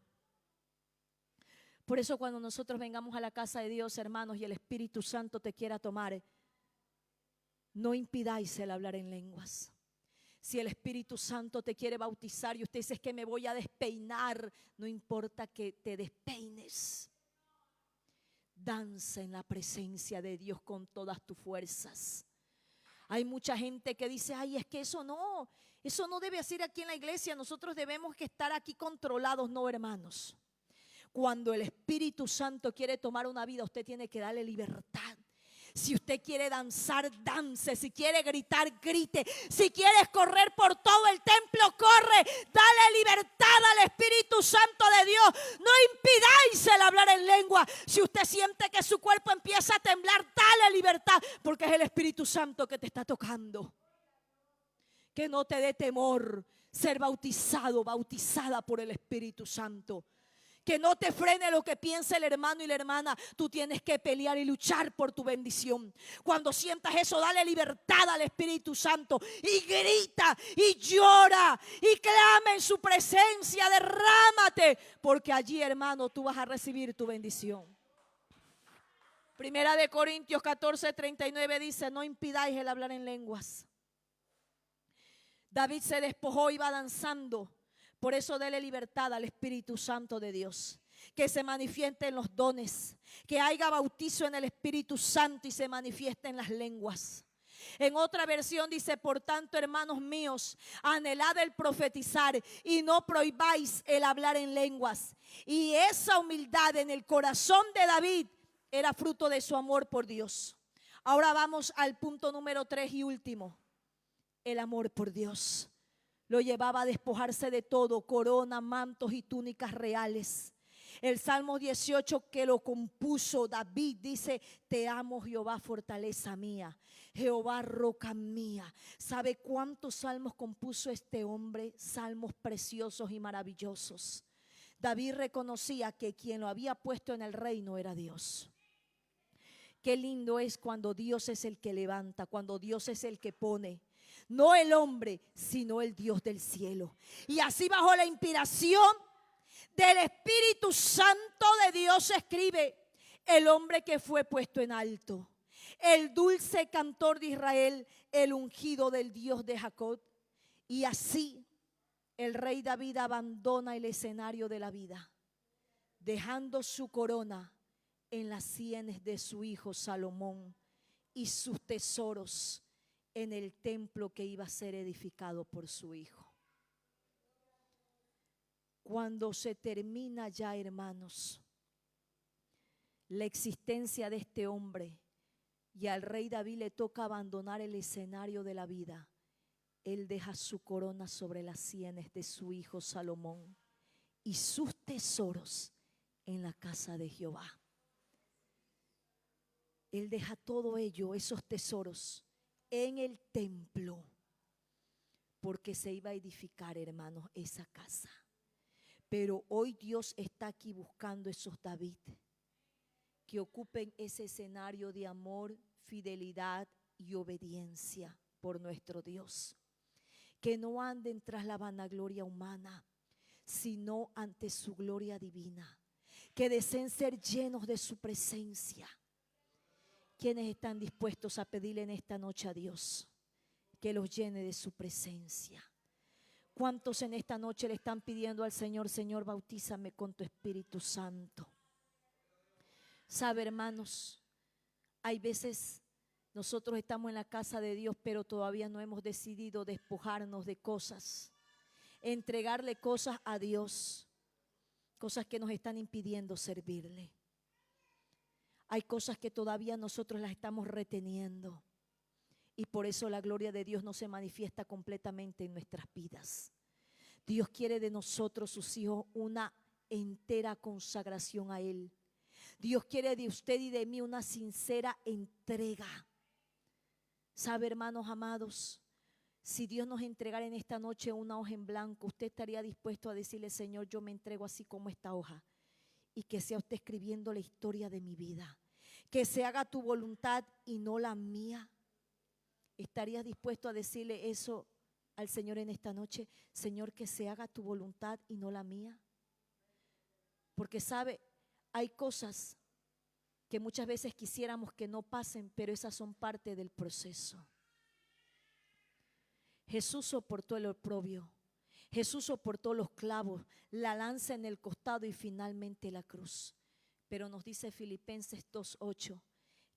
Por eso cuando nosotros vengamos a la casa de Dios, hermanos, y el Espíritu Santo te quiera tomar, no impidáis el hablar en lenguas. Si el Espíritu Santo te quiere bautizar y usted dice: es que me voy a despeinar, no importa que te despeines. Danza en la presencia de Dios con todas tus fuerzas. Hay mucha gente que dice: ay, es que eso no debe ser aquí en la iglesia, nosotros debemos que estar aquí controlados. No, hermanos. Cuando el Espíritu Santo quiere tomar una vida, usted tiene que darle libertad. Si usted quiere danzar, dance. Si quiere gritar, grite. Si quieres correr por todo el templo, corre. Dale libertad al Espíritu Santo de Dios. No impidáis el hablar en lengua. Si usted siente que su cuerpo empieza a temblar, dale libertad, porque es el Espíritu Santo que te está tocando. Que no te dé temor ser bautizado, bautizada por el Espíritu Santo. Que no te frene lo que piense el hermano y la hermana. Tú tienes que pelear y luchar por tu bendición. Cuando sientas eso, dale libertad al Espíritu Santo y grita y llora y clama en su presencia. Derrámate, porque allí, hermano, tú vas a recibir tu bendición. Primera de Corintios 14:39 dice: no impidáis el hablar en lenguas. David se despojó y va danzando. Por eso dele libertad al Espíritu Santo de Dios. Que se manifieste en los dones. Que haya bautizo en el Espíritu Santo y se manifieste en las lenguas. En otra versión dice: por tanto, hermanos míos, anhelad el profetizar y no prohibáis el hablar en lenguas. Y esa humildad en el corazón de David era fruto de su amor por Dios. Ahora vamos al punto número 3 y último. El amor por Dios lo llevaba a despojarse de todo: corona, mantos y túnicas reales. El Salmo 18 que lo compuso David dice: te amo, Jehová, fortaleza mía, Jehová, roca mía. ¿Sabe cuántos salmos compuso este hombre? Salmos preciosos y maravillosos. David reconocía que quien lo había puesto en el reino era Dios. Qué lindo es cuando Dios es el que levanta, cuando Dios es el que pone. No el hombre, sino el Dios del cielo. Y así, bajo la inspiración del Espíritu Santo de Dios, escribe: el hombre que fue puesto en alto, el dulce cantor de Israel, el ungido del Dios de Jacob. Y así el rey David abandona el escenario de la vida, dejando su corona en las sienes de su hijo Salomón y sus tesoros en el templo que iba a ser edificado por su hijo. Cuando se termina ya, hermanos, la existencia de este hombre y al rey David le toca abandonar el escenario de la vida, él deja su corona sobre las sienes de su hijo Salomón y sus tesoros en la casa de Jehová. Él deja todo ello, esos tesoros, en el templo, porque se iba a edificar, hermanos, esa casa. Pero hoy Dios está aquí buscando esos David que ocupen ese escenario de amor, fidelidad y obediencia por nuestro Dios. Que no anden tras la vanagloria humana, sino ante su gloria divina. Que deseen ser llenos de su presencia. ¿Quiénes están dispuestos a pedirle en esta noche a Dios que los llene de su presencia? ¿Cuántos en esta noche le están pidiendo al Señor: Señor, bautízame con tu Espíritu Santo? Sabe, hermanos, hay veces nosotros estamos en la casa de Dios, pero todavía no hemos decidido despojarnos de cosas, entregarle cosas a Dios, cosas que nos están impidiendo servirle. Hay cosas que todavía nosotros las estamos reteniendo. Y por eso la gloria de Dios no se manifiesta completamente en nuestras vidas. Dios quiere de nosotros, sus hijos, una entera consagración a Él. Dios quiere de usted y de mí una sincera entrega. ¿Sabe, hermanos amados? Si Dios nos entregara en esta noche una hoja en blanco, usted estaría dispuesto a decirle: Señor, yo me entrego así como esta hoja, y que sea usted escribiendo la historia de mi vida, que se haga tu voluntad y no la mía. ¿Estarías dispuesto a decirle eso al Señor en esta noche? Señor, que se haga tu voluntad y no la mía. Porque sabe, hay cosas que muchas veces quisiéramos que no pasen, pero esas son parte del proceso. Jesús soportó el oprobio, Jesús soportó los clavos, la lanza en el costado y finalmente la cruz. Pero nos dice Filipenses 2:8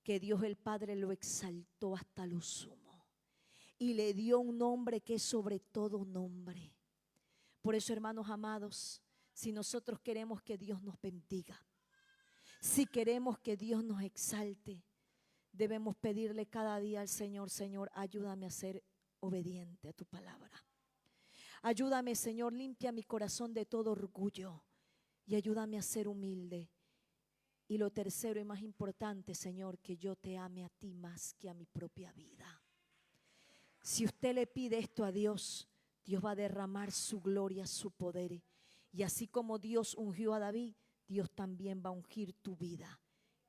que Dios el Padre lo exaltó hasta lo sumo y le dio un nombre que es sobre todo nombre. Por eso, hermanos amados, si nosotros queremos que Dios nos bendiga, si queremos que Dios nos exalte, debemos pedirle cada día al Señor: Señor, ayúdame a ser obediente a tu palabra. Ayúdame, Señor, limpia mi corazón de todo orgullo y ayúdame a ser humilde. Y lo tercero y más importante, Señor, que yo te ame a ti más que a mi propia vida. Si usted le pide esto a Dios, Dios va a derramar su gloria, su poder. Y así como Dios ungió a David, Dios también va a ungir tu vida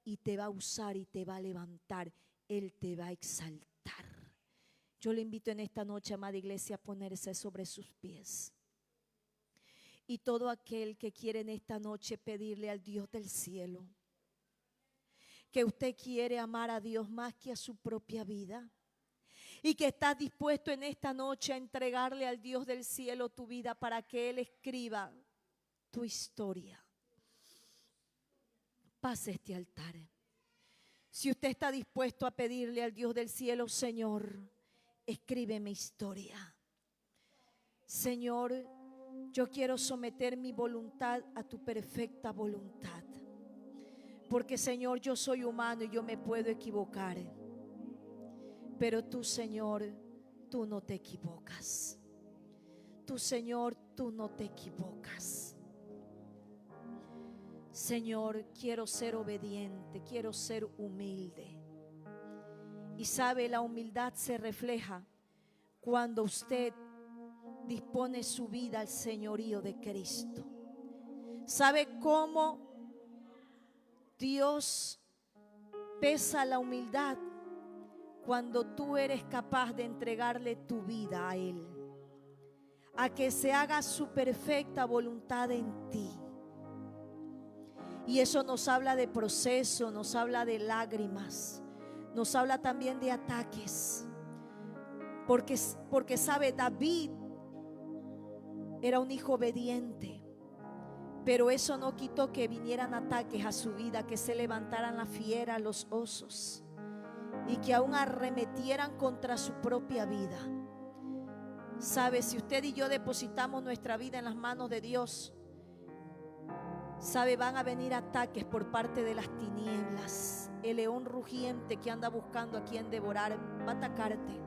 y te va a usar y te va a levantar. Él te va a exaltar. Yo le invito en esta noche, amada iglesia, a ponerse sobre sus pies. Y todo aquel que quiere en esta noche pedirle al Dios del cielo que usted quiere amar a Dios más que a su propia vida, y que estás dispuesto en esta noche a entregarle al Dios del cielo tu vida para que Él escriba tu historia, pase este altar. Si usted está dispuesto a pedirle al Dios del cielo: Señor, escribe mi historia. Señor, yo quiero someter mi voluntad a tu perfecta voluntad. Porque, Señor, yo soy humano y yo me puedo equivocar. Pero tú, Señor, tú no te equivocas. Tú, Señor, tú no te equivocas. Señor, quiero ser obediente, quiero ser humilde. Y sabe, la humildad se refleja cuando usted dispone su vida al señorío de Cristo. ¿Sabe cómo Dios pesa la humildad? Cuando tú eres capaz de entregarle tu vida a Él, a que se haga su perfecta voluntad en ti. Y eso nos habla de proceso, nos habla de lágrimas, nos habla también de ataques. Porque sabe, David era un hijo obediente, pero eso no quitó que vinieran ataques a su vida, que se levantaran las fieras, los osos, y que aún arremetieran contra su propia vida. Sabe, si usted y yo depositamos nuestra vida en las manos de Dios, sabe, van a venir ataques por parte de las tinieblas. El león rugiente que anda buscando a quien devorar va a atacarte.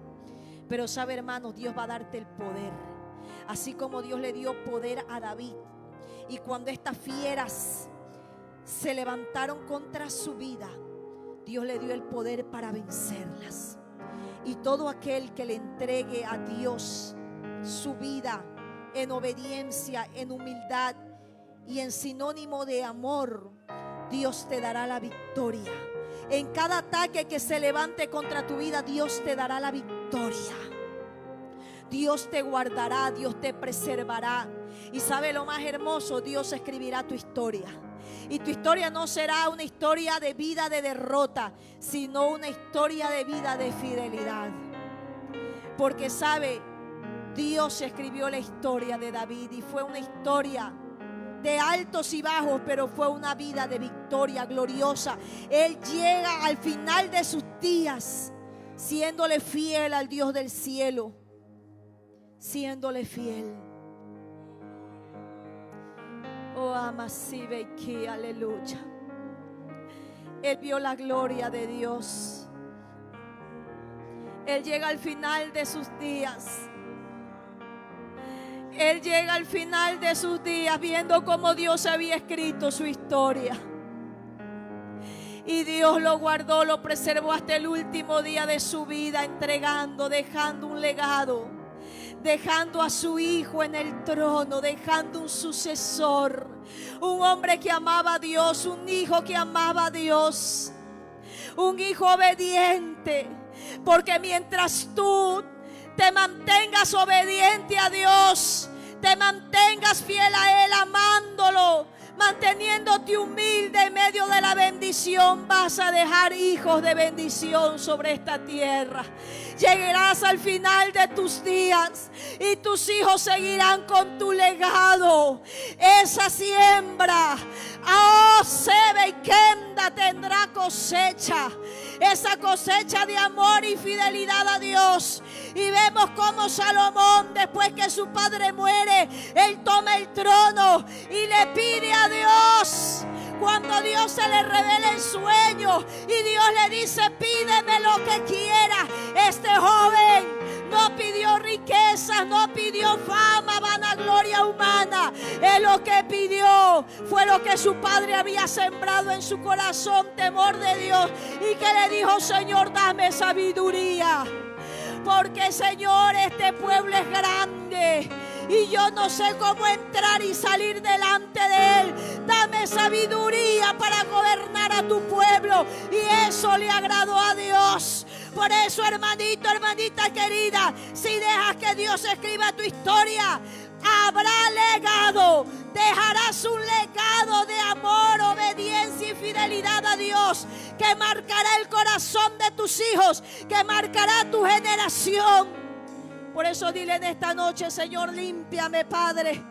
Pero sabe, hermanos, Dios va a darte el poder, así como Dios le dio poder a David. Y cuando estas fieras se levantaron contra su vida, Dios le dio el poder para vencerlas. Y todo aquel que le entregue a Dios su vida en obediencia, en humildad y en sinónimo de amor, Dios te dará la victoria. En cada ataque que se levante contra tu vida, Dios te dará la victoria. Dios te guardará, Dios te preservará. Y sabe lo más hermoso, Dios escribirá tu historia. Y tu historia no será una historia de vida de derrota, sino una historia de vida de fidelidad. Porque sabe, Dios escribió la historia de David y fue una historia de altos y bajos, pero fue una vida de victoria gloriosa. Él llega al final de sus días siéndole fiel al Dios del cielo, siéndole fiel. Oh, amasive que aleluya. Él vio la gloria de Dios. Él llega al final de sus días. Él llega al final de sus días viendo cómo Dios había escrito su historia. Y Dios lo guardó, lo preservó hasta el último día de su vida, entregando, dejando un legado, dejando a su hijo en el trono, dejando un sucesor, un hombre que amaba a Dios, un hijo que amaba a Dios, un hijo obediente. Porque mientras tú te mantengas obediente a Dios, te mantengas fiel a Él, amándolo, manteniéndote humilde en medio de la bendición, vas a dejar hijos de bendición sobre esta tierra. Llegarás al final de tus días y tus hijos seguirán con tu legado. Esa siembra, oh, Sebe y Kenda, tendrá cosecha. Esa cosecha de amor y fidelidad a Dios. Y vemos cómo Salomón, después que su padre muere, él toma el trono y le pide a Dios. Cuando Dios se le revela en sueños y Dios le dice: pídeme lo que quiera. Este joven no pidió riquezas, no pidió fama, vanagloria humana. Él lo que pidió fue lo que su padre había sembrado en su corazón: temor de Dios. Y que le dijo: Señor, dame sabiduría. Porque, Señor, este pueblo es grande y yo no sé cómo entrar y salir delante de Él. Dame sabiduría para gobernar a tu pueblo. Y eso le agradó a Dios. Por eso, hermanito, hermanita querida, si dejas que Dios escriba tu historia, habrá legado. Dejarás un legado de amor, obediencia y fidelidad a Dios, que marcará el corazón de tus hijos, que marcará tu generación. Por eso dile en esta noche: Señor, límpiame, Padre.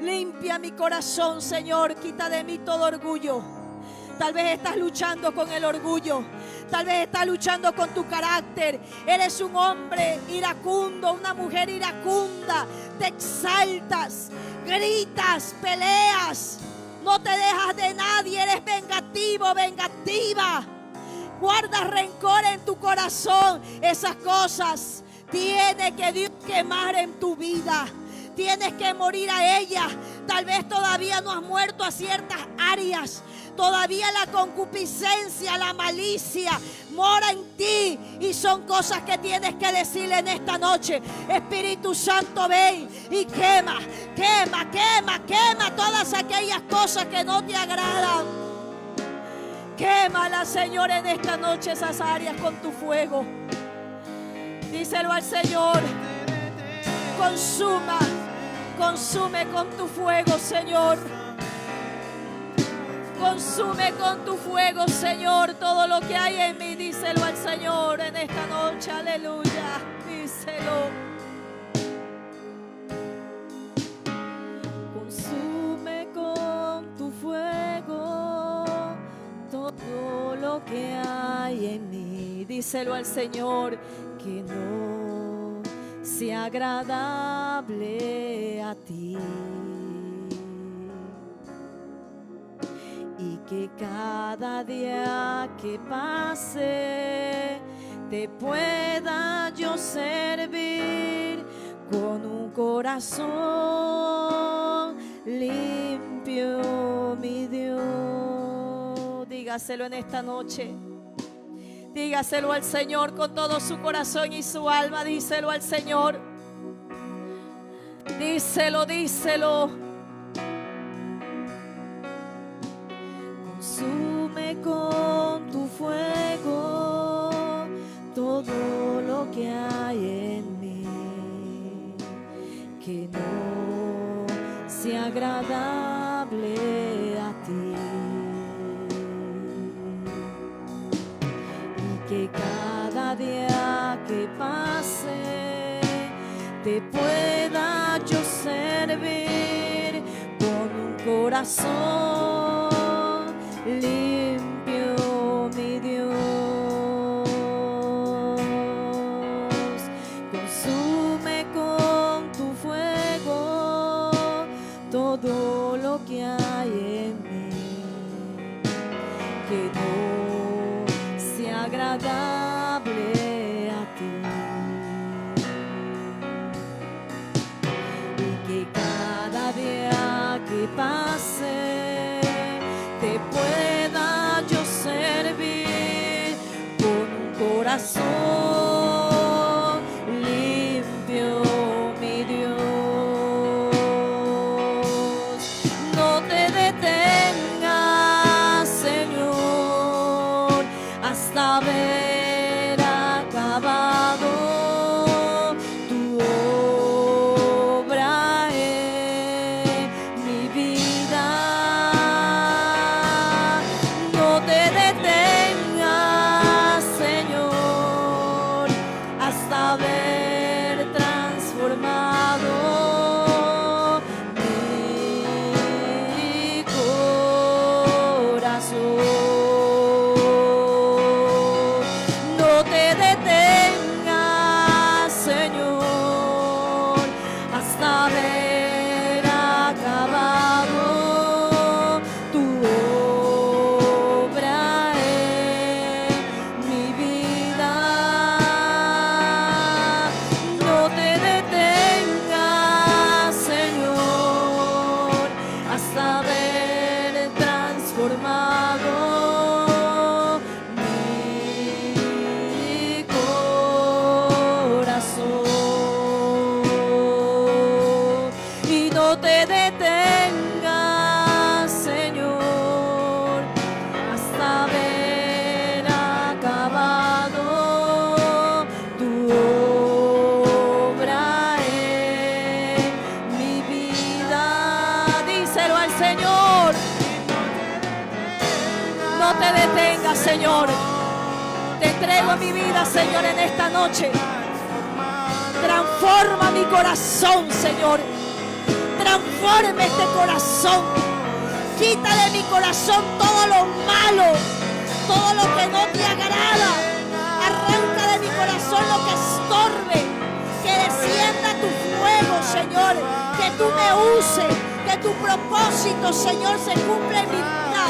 Limpia mi corazón, Señor. Quita de mí todo orgullo. Tal vez estás luchando con el orgullo. Tal vez estás luchando con tu carácter. Eres un hombre iracundo, una mujer iracunda. Te exaltas, gritas, peleas. No te dejas de nadie. Eres vengativo, vengativa. Guardas rencor en tu corazón. Esas cosas tiene que Dios quemar en tu vida. Tienes que morir a ella. Tal vez todavía no has muerto a ciertas áreas. Todavía la concupiscencia, la malicia mora en ti. Y son cosas que tienes que decirle en esta noche: Espíritu Santo, ven y quema, quema, quema, quema todas aquellas cosas que no te agradan. Quémala, Señor, en esta noche esas áreas con tu fuego. Díselo al Señor: consuma, consume con tu fuego, Señor. Consume con tu fuego, Señor, todo lo que hay en mí. Díselo al Señor en esta noche, aleluya. Díselo. Consume con tu fuego todo lo que hay en mí. Díselo al Señor: que no sea agradable a ti. Y que cada día que pase te pueda yo servir con un corazón limpio, mi Dios. Dígaselo en esta noche. Dígaselo al Señor con todo su corazón y su alma. Díselo al Señor. Díselo, díselo. Consume con tu fuego todo lo que hay en mí, que no sea agradable a ti, y que cada día que pase te pueda yo servir con un corazón limpio, mi Dios. Consume con tu fuego todo lo que hay en mí, que no sea agradable que pase, te pueda yo servir con un corazón limpio, mi Dios. No te detengas, Señor, hasta ver acabado tu obra en mi vida. No te detengas, Señor, hasta ver transformado mi corazón. No te detengas, Señor, hasta ver acabado tu obra en mi vida. No te detengas, Señor, hasta ver transformado mi corazón. Y no te detengas, Señor, hasta ver acabado tu obra en mi vida. Díselo al Señor. No te detengas, Señor. Te entrego mi vida, Señor, en esta noche. Transforma mi corazón, Señor. Transforma este corazón. Quita de mi corazón todo lo malo, todo lo que no te agrada. Arranca de mi corazón lo que estorbe. Que descienda tu fuego, Señor. Que tú me uses. Que tu propósito, Señor, se cumpla en mi vida.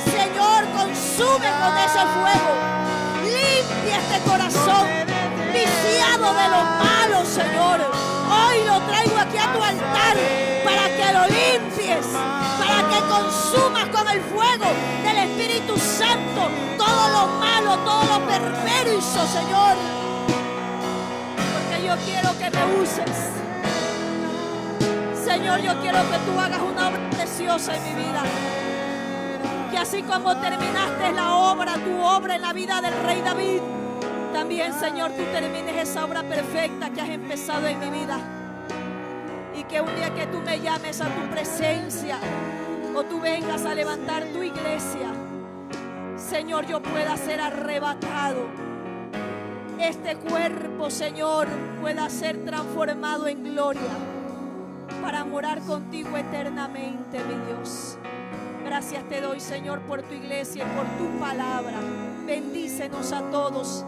Señor, consume con ese fuego. Limpia este corazón viciado de lo malo, Señor. Hoy lo traigo aquí a tu altar para que lo limpies, para que consumas con el fuego del Espíritu Santo todo lo malo, todo lo perverso, Señor. Porque yo quiero que me uses. Señor, yo quiero que tú hagas una obra preciosa en mi vida. Que así como terminaste la obra, tu obra en la vida del rey David, también, Señor, tú termines esa obra perfecta que has empezado en mi vida. Y que un día que tú me llames a tu presencia o tú vengas a levantar tu iglesia, Señor, yo pueda ser arrebatado. Este cuerpo, Señor, pueda ser transformado en gloria para morar contigo eternamente, mi Dios. Gracias te doy, Señor, por tu iglesia y por tu palabra. Bendícenos a todos.